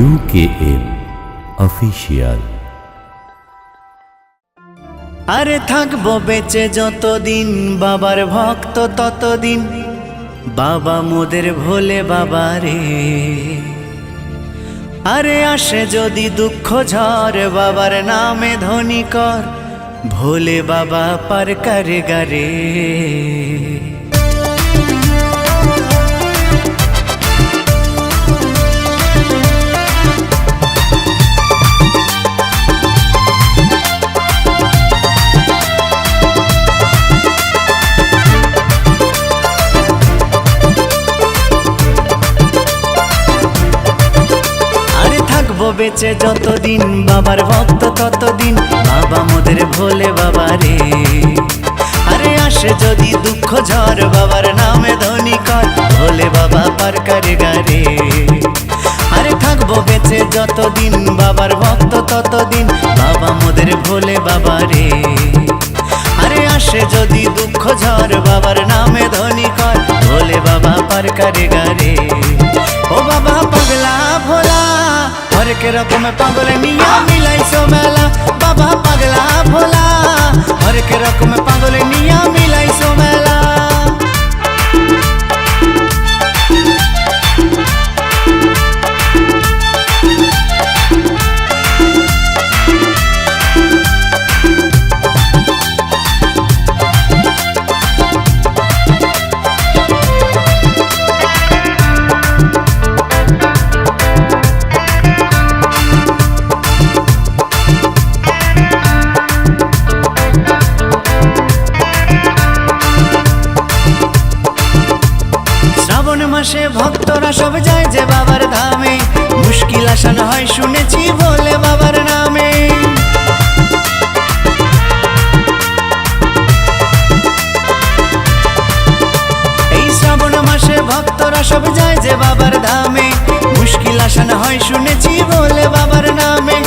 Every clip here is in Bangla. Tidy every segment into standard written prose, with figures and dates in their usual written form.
UKM official. আরে থাকবো বেঁচে যতদিন বাবার ভক্ত ততদিন, বাবা মোদের ভোলে বাবা রে। আরে আসে যদি দুঃখ ঝড় বাবার নামে ধ্বনি কর, ভোলে বাবা পার করে গারে। বেঁচে যতদিন বাবার ভক্ত ততদিন, বাবা মোদের ভোলে বাবা রে। আরে আসে যদি দুঃখ ঝড় বাবার নামে ধ্বনি কর, ভোলে বাবা পার করে গারে। আরে থাকবো বেঁচে যতদিন বাবার ভক্ত ততদিন, বাবা মোদের ভোলে বাবা রে। আরে আসে যদি দুঃখ ঝড় বাবার নামে ধ্বনি কর, ভোলে বাবা পার করে গারে। ও বাবা পাগলা ভোলা হরেক রকম পাগল নিয়া মিলাইছো মেলা, বাবা পাগলা ভোলা হরেক রকম পাগল নিয়া মিলাইছো মেলা। মাসে ভক্তরা সব যায় যে বাবার ধামে, মুশকিল আসান হয় শুনেছি ভোলে বাবার নামে। এই শ্রাবণ মাসে ভক্তরা সব যায় যে বাবার ধামে, মুশকিল আসান হয় শুনেছি ভোলে বাবার নামে।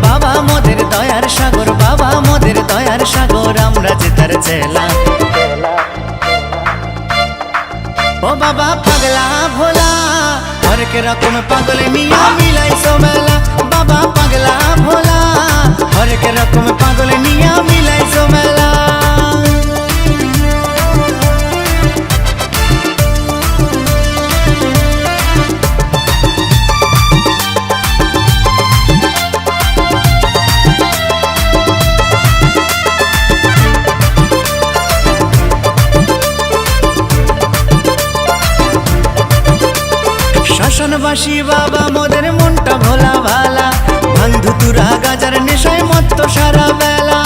বাবা মোদের দয়ার সাগর, বাবা মোদের দয়ার সাগর, আমরা যে তার চেলা। ও বাবা পাগলা ভোলা হরেক রকম পাগল নিয়া মিলাইছো মেলা, বাবা পাগলা ভোলা হরেক রকম পাগল নিয়া মিলাইছো মেলা। শ্মশানবাসী বাবা মোদের মনটা ভোলা ভালা, ভাঙ ধুতুরা গাজার নেশায় মত্ত সারা বেলা।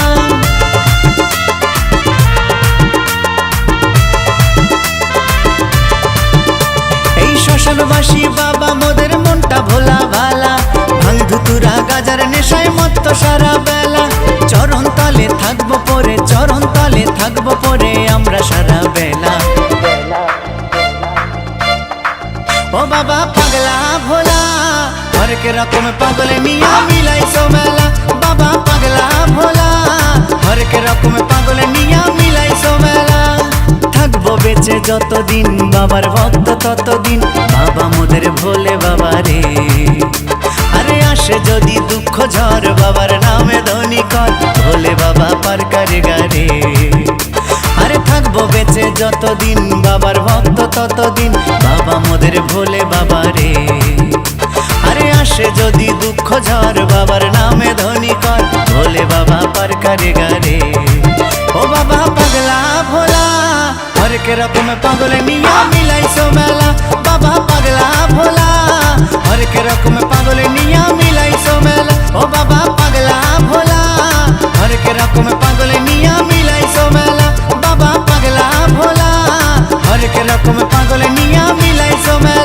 এই শ্মশানবাসী বাবা মোদের মনটা ভোলা ভালা, ভাঙ ধুতুরা গাজার নেশায় মত্ত সারা বেলা। চরণ তলে থাকবো পরে, চরণ তলে থাকবো পরে আমরা সারা বেলা। ও বাবা পাগলা ভোলা হরেক রকম পাগল নিয়া মিলাইছো মেলা, বাবা পাগলা ভোলা হরেক রকম পাগল নিয়া মিলাইছো মেলা। থাকবো বেঁচে যতদিন বাবার ভক্ত ততদিন, বাবা মোদের ভোলে বাবা রে। আরে আসে যদি দুঃখ ঝড় বাবার নামে ধ্বনি কর, ভোলে বাবা পার করে গারে। আরে থাকবো বেঁচে যতদিন বাবার ভক্ত ততদিন, বাবা মোদের ভোলে বাবা রে। আরে আসে যদি দুঃখ ঝড় বাবার নামে ধ্বনি কর, ভোলে বাবা পার করে গারে। ও বাবা পাগলা ভোলা হরেক রকম পাগল নিয়া মিলাইছো মেলা, বাবা পাগলা ভোলা হরেক রকম পাগল নিয়া মিলাইছো মেলা। ও বাবা পাগলা ভোলা হরেক রকম পাগল নিয়া মিলাইছো মেলা, বাবা পাগলা ভোলা হরেক রকম পাগল নিয়া মিলাইছো মেলা।